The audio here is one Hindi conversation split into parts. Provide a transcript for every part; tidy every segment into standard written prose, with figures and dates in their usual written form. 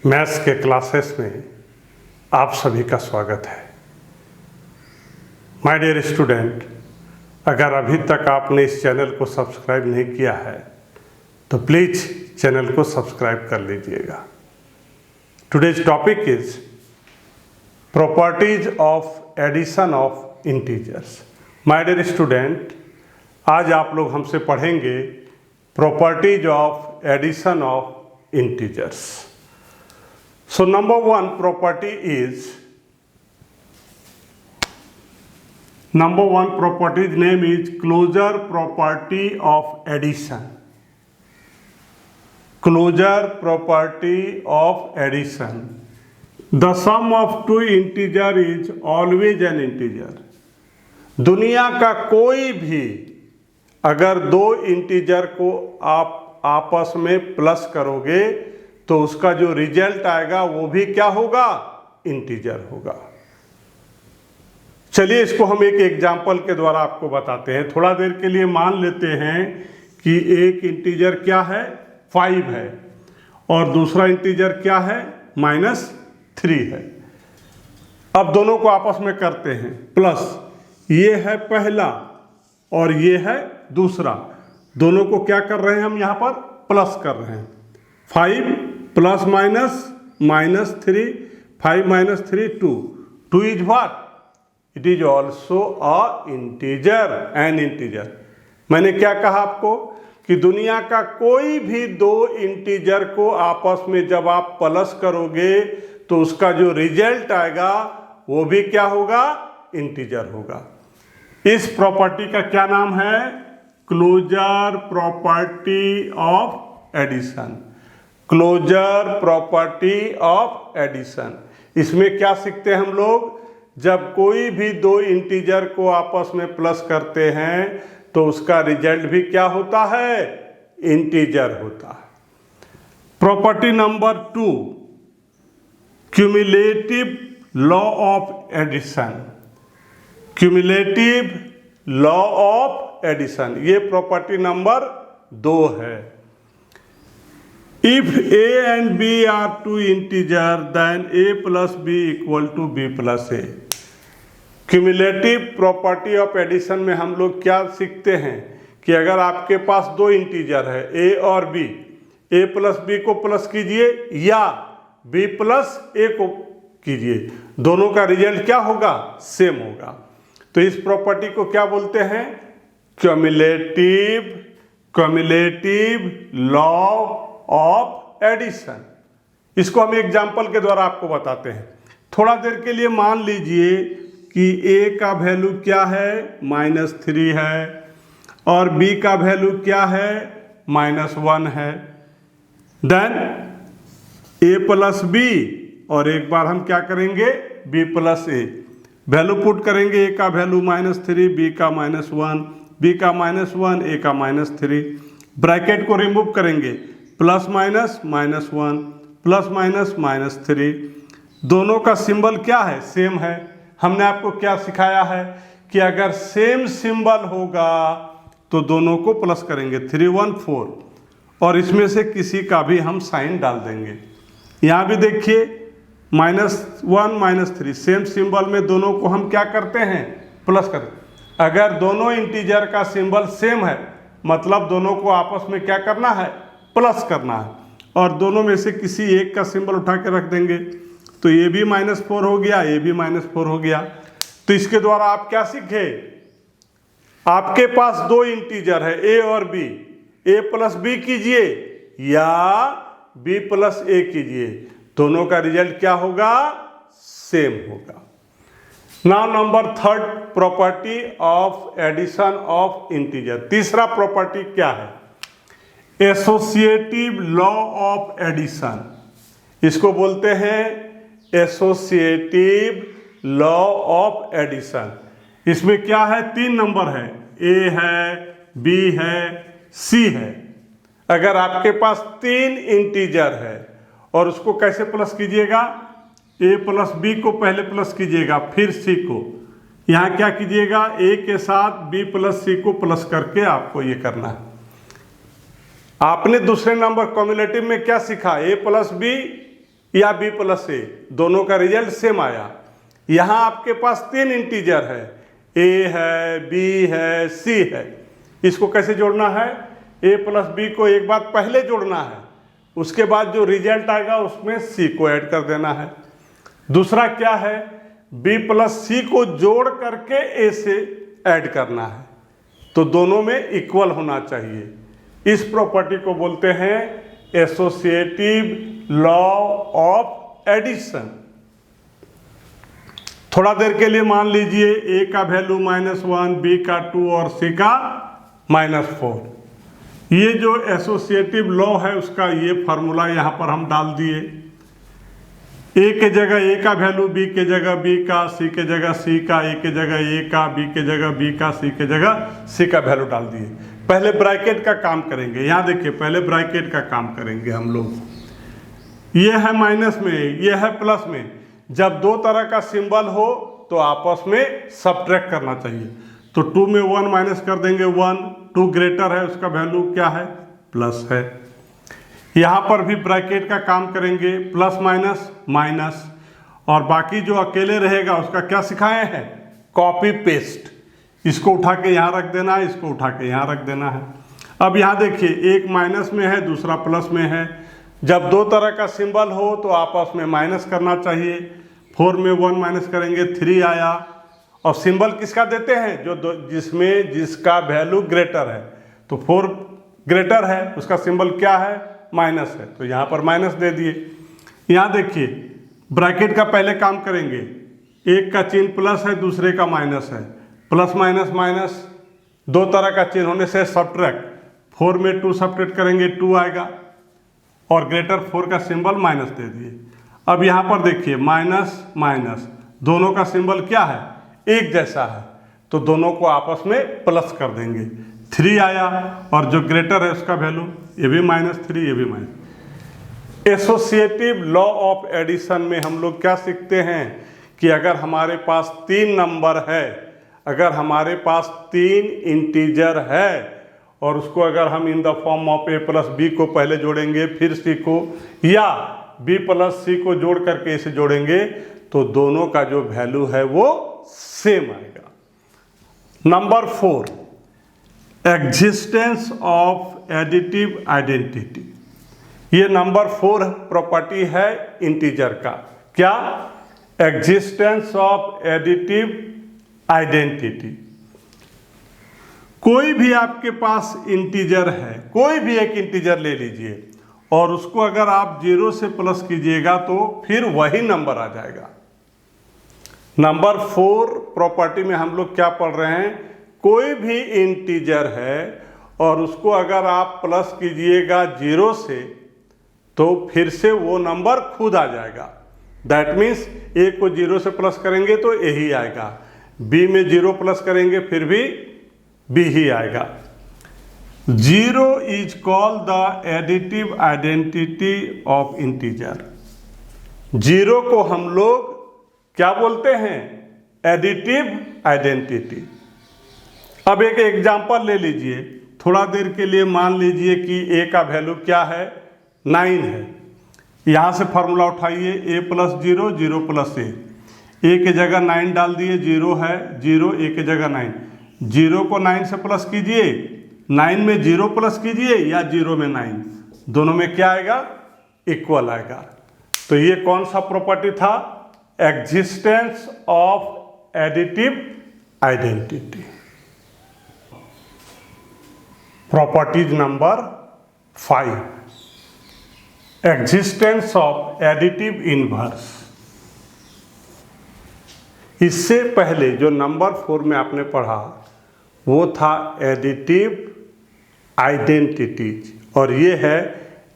मैथ्स के क्लासेस में आप सभी का स्वागत है। माय डियर स्टूडेंट, अगर अभी तक आपने इस चैनल को सब्सक्राइब नहीं किया है तो प्लीज़ चैनल को सब्सक्राइब कर लीजिएगा। Today's topic is properties of addition of integers. My dear student, आज आप लोग हमसे पढ़ेंगे properties of addition of integers. So number one property name is closure property of addition. Closure property of addition. The sum of two integer is always an integer. दुनिया का कोई भी अगर दो इंटीजर को आप आपस में प्लस करोगे तो उसका जो रिजल्ट आएगा वो भी क्या होगा? इंटीजर होगा। चलिए इसको हम एक एग्जाम्पल के द्वारा आपको बताते हैं। थोड़ा देर के लिए मान लेते हैं कि एक इंटीजर क्या है? 5 है और दूसरा इंटीजर क्या है? -3 है। अब दोनों को आपस में करते हैं प्लस। ये है पहला और ये है दूसरा। दोनों को क्या कर रहे हैं हम? यहाँ पर प्लस कर रहे हैं। 5 plus minus -3, 5 - 3 2। 2 is what? It is also a integer, N integer. मैंने क्या कहा आपको कि दुनिया का कोई भी दो इंटीजर को आपस में जब आप प्लस करोगे तो उसका जो रिजल्ट आएगा वो भी क्या होगा? इंटीजर होगा। इस प्रॉपर्टी का क्या नाम है? Closure property of addition. Closure property of addition. इसमें क्या सीखते हैं हम लोग? जब कोई भी दो इंटीजर को आपस में प्लस करते हैं तो उसका रिजल्ट भी क्या होता है? इंटीजर होता है। Property number 2, cumulative law of addition. Cumulative law of addition, ये प्रॉपर्टी नंबर 2 है। If a and b are two integer, then a plus b equal to b plus a. Cumulative property of addition में हम लोग क्या सीखते हैं कि अगर आपके पास दो इंटीजर है a और b, a प्लस b को प्लस कीजिए या b प्लस a को कीजिए, दोनों का रिजल्ट क्या होगा? सेम होगा। तो इस प्रॉपर्टी को क्या बोलते हैं? Cumulative law of addition. इसको हम एग्जाम्पल के द्वारा आपको बताते हैं। थोड़ा देर के लिए मान लीजिए कि a का वैल्यू क्या है? -3 है और b का वैल्यू क्या है? -1 है। देन a प्लस b और एक बार हम क्या करेंगे? b plus a। Value put करेंगे। a का वैल्यू -3, b का -1, b का -1, a का -3। ब्रैकेट को रिमूव करेंगे। Plus minus -1 plus minus -3। दोनों का सिंबल क्या है? सेम है। हमने आपको क्या सिखाया है कि अगर सेम सिंबल होगा तो दोनों को प्लस करेंगे। 3 1 4 और इसमें से किसी का भी हम साइन डाल देंगे। यहाँ भी देखिए -1 -3 सेम सिंबल में दोनों को हम क्या करते हैं? प्लस करते। अगर दोनों इंटीजर का सिंबल सेम है मतलब दोनों को आपस में क्या करना है? प्लस करना है। और दोनों में से किसी एक का सिंबल उठा के रख देंगे तो ये भी -4 हो गया, ये भी -4 हो गया। तो इसके द्वारा आप क्या सीखे? आपके पास दो इंटीजर है a और b, a प्लस b कीजिए या b प्लस a कीजिए, दोनों का रिजल्ट क्या होगा? सेम होगा। Now number 3, property of addition of integer. तीसरा प्रॉपर्टी क्या है? Associative law of addition. इसको बोलते हैं एसोसिएटिव लॉ ऑफ एडिशन। इसमें क्या है? 3 नंबर है, a है, b है, c है। अगर आपके पास 3 इंटीजर है और उसको कैसे प्लस कीजिएगा? a प्लस b को पहले प्लस कीजिएगा, फिर c को। यहाँ क्या कीजिएगा? a के साथ b प्लस c को प्लस करके आपको ये करना है। आपने दूसरे नंबर क्यूमुलेटिव में क्या सीखा? a प्लस b या b प्लस a, दोनों का रिजल्ट सेम आया। यहाँ आपके पास 3 इंटीजर है, a है, b है, c है। इसको कैसे जोड़ना है? a प्लस b को एक बार पहले जोड़ना है, उसके बाद जो रिजल्ट आएगा उसमें c को ऐड कर देना है। दूसरा क्या है? b प्लस c को जोड़ करके a से ऐड करना है, तो दोनों में इक्वल होना चाहिए। इस प्रॉपर्टी को बोलते हैं एसोसिएटिव लॉ ऑफ एडिशन। थोड़ा देर के लिए मान लीजिए a का वैल्यू -1, b का 2 और c का -4। ये जो एसोसिएटिव लॉ है उसका ये फार्मूला यहाँ पर हम डाल दिए। a के जगह a का वैल्यू, b के जगह b का, c के जगह c का, a के जगह a का, b के जगह b का, c के जगह c का वैल्यू डाल दिए। पहले ब्रैकेट का काम करेंगे। यहाँ देखिए, पहले ब्रैकेट का काम करेंगे हम लोग। ये है माइनस में, ये है प्लस में। जब दो तरह का सिंबल हो तो आपस में सब्ट्रैक्ट करना चाहिए। तो 2 में 1 माइनस कर देंगे, 1, 2 ग्रेटर है, उसका वैल्यू क्या है? प्लस है। यहाँ पर भी ब्रैकेट का काम करेंगे, प्लस माइनस माइनस, और बाकी जो अकेले रहेगा उसका क्या सिखाए हैं? Copy paste. इसको उठा के यहाँ रख देना है, इसको उठा के यहाँ रख देना है। अब यहाँ देखिए, एक माइनस में है, दूसरा प्लस में है। जब दो तरह का सिंबल हो तो आपस में माइनस करना चाहिए। 4 में 1 माइनस करेंगे, 3 आया। और सिंबल किसका देते हैं? जिसमें जिसका वैल्यू ग्रेटर है। तो 4 ग्रेटर है, उसका सिंबल क्या है? माइनस है, तो यहाँ पर माइनस दे दिए। यहाँ देखिए, ब्रैकेट का पहले काम करेंगे। एक का चिन्ह प्लस है, दूसरे का माइनस है। प्लस माइनस माइनस, दो तरह का चिन्ह होने से सब्ट्रैक्ट। 4 में 2 सब्ट्रैक्ट करेंगे, 2 आएगा, और ग्रेटर 4 का सिंबल माइनस दे दिए। अब यहाँ पर देखिए, माइनस माइनस, दोनों का सिंबल क्या है? एक जैसा है, तो दोनों को आपस में प्लस कर देंगे। 3 आया, और जो ग्रेटर है उसका वैल्यू, ये भी -3, ये भी minus. Associative law of addition में हम लोग क्या सीखते हैं कि अगर हमारे पास 3 नंबर है, अगर हमारे पास 3 इंटीजर है, और उसको अगर हम in the form of a plus b को पहले जोड़ेंगे, फिर c को, या b प्लस c को जोड़ करके इसे जोड़ेंगे, तो दोनों का जो वैल्यू है वो सेम आएगा। Number 4, existence of additive identity. ये नंबर 4 प्रॉपर्टी है इंटीजर का। क्या? Existence of additive identity. कोई भी आपके पास इंटीजर है, कोई भी एक इंटीजर ले लीजिए, और उसको अगर आप 0 से प्लस कीजिएगा तो फिर वही नंबर आ जाएगा। नंबर 4 प्रॉपर्टी में हम लोग क्या पढ़ रहे हैं? कोई भी इंटीजर है और उसको अगर आप प्लस कीजिएगा 0 से, तो फिर से वो नंबर खुद आ जाएगा। दैट मीन्स a को 0 से प्लस करेंगे तो a ही आएगा, b में 0 प्लस करेंगे फिर भी b ही आएगा। 0 is called the additive identity of integer. 0 को हम लोग क्या बोलते हैं? Additive identity. अब एक एग्जांपल ले लीजिए। थोड़ा देर के लिए मान लीजिए कि a का वैल्यू क्या है? 9 है। यहाँ से फार्मूला उठाइए, a प्लस 0, 0 प्लस a की जगह 9 डाल दिए, 0 है, 0, a की जगह 9। 0 को 9 से प्लस कीजिए, 9 में 0 प्लस कीजिए, या 0 में 9, दोनों में क्या आएगा? इक्वल आएगा। तो ये कौन सा प्रॉपर्टी था? Existence of additive identity. Properties number 5, existence of additive inverse. इससे पहले जो नंबर 4 में आपने पढ़ा वो था एडिटिव आइडेंटिटीज, और ये है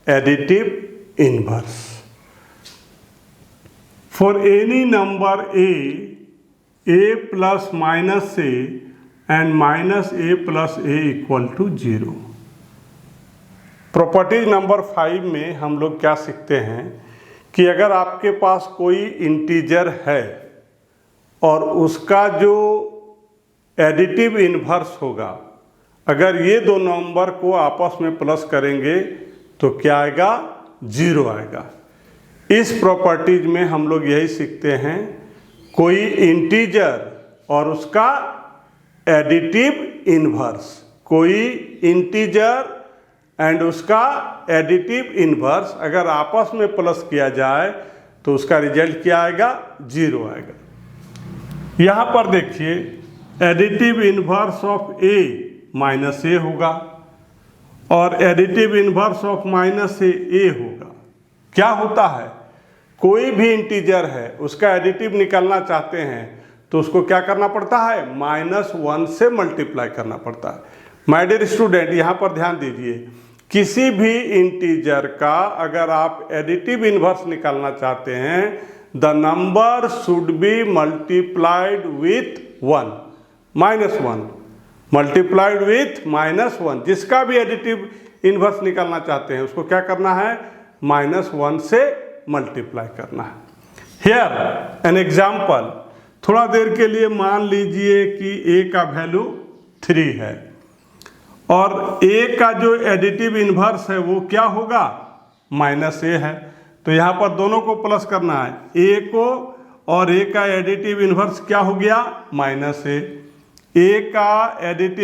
additive inverse. For any number a plus minus a and minus a plus a equal to 0। Properties number 5 में हम लोग क्या सीखते हैं कि अगर आपके पास कोई इंटीजर है और उसका जो एडिटिव इनवर्स होगा, अगर ये दो नंबर को आपस में प्लस करेंगे तो क्या आएगा? 0 आएगा। इस प्रॉपर्टीज में हम लोग यही सीखते हैं, कोई इंटीजर और उसका एडिटिव इन्वर्स, कोई इंटीजर एंड उसका एडिटिव इन्वर्स अगर आपस में प्लस किया जाए तो उसका रिजल्ट क्या आएगा, 0 आएगा। यहाँ पर देखिए additive inverse of a minus a होगा और additive inverse of minus a होगा। क्या होता है, कोई भी इंटीजर है उसका एडिटिव निकालना चाहते हैं तो उसको क्या करना पड़ता है, -1 से मल्टीप्लाई करना पड़ता है। माय डियर स्टूडेंट, यहाँ पर ध्यान दीजिए, किसी भी इंटीजर का अगर आप एडिटिव इन्वर्स निकालना चाहते हैं, the number should be multiplied with 1, -1 multiplied with -1। जिसका भी एडिटिव इन्वर्स निकालना चाहते हैं उसको क्या करना है, -1 से मल्टीप्लाई करना है। हियर एन एग्जाम्पल, थोड़ा देर के लिए मान लीजिए कि a का वैल्यू 3 है और a का जो एडिटिव इन्वर्स है वो क्या होगा, -a है। तो यहाँ पर दोनों को प्लस करना है, a को, और a का एडिटिव इन्वर्स क्या हो गया, -a। a का एडिटिव